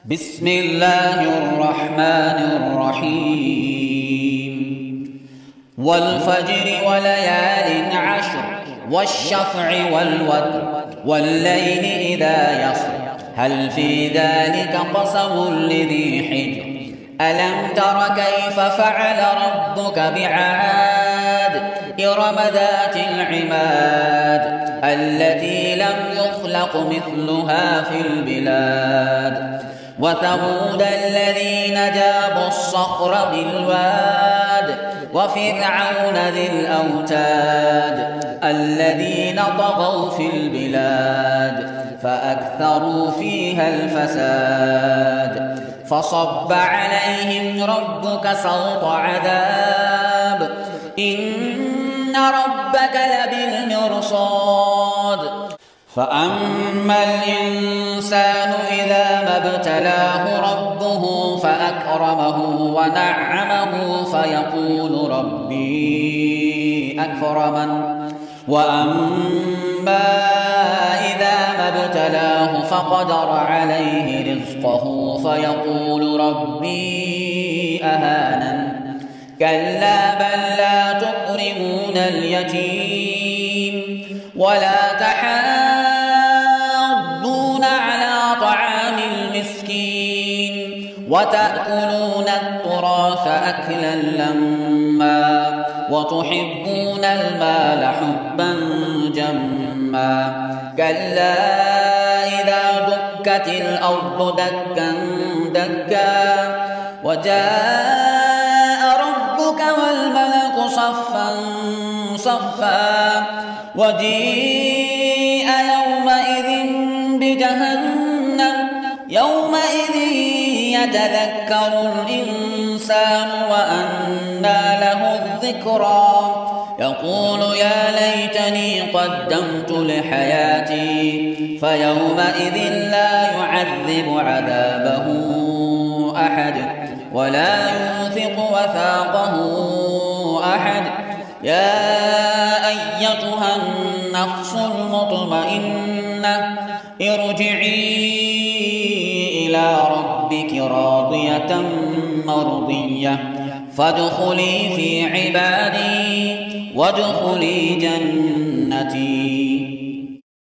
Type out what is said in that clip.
بسم الله الرحمن الرحيم والفجر وليال عشر والشفع والوتر والليل إذا يسر هل في ذلك قسم لذي حجر ألم تر كيف فعل ربك بعاد إرم ذات العماد التي لم يخلق مثلها في البلاد وثمود الذين جابوا الصخر بالواد وفرعون ذي الأوتاد الذين طغوا في البلاد فأكثروا فيها الفساد فصب عليهم ربك سوط عذاب إن ربك لبالمرصاد فأما الإنسان إذا ما ابتلاه ربه فأكرمه ونعمه فيقول ربي أكرمن وأما إذا ما ابتلاه فقدر عليه رزقه فيقول ربي أهانن كلا بل لا تكرمون اليتيم ولا تحاضون على طعام المسكين وتأكلون التراث أكلا لما وتحبون المال حبا جما كلا إذا دكت الأرض دكا دكا وجاء ربك والملك صفا صفا وجيء يومئذ بجهنم يومئذ يتذكر الإنسان وأنى له الذكرى يقول يا ليتني قدمت لحياتي فيومئذ لا يعذب عذابه أحد ولا يوثق وثاقه أحد يا أيتها النفس المطمئنة ارجعي إلى ربك راضية مرضية فادخلي في عبادي وادخلي جنتي.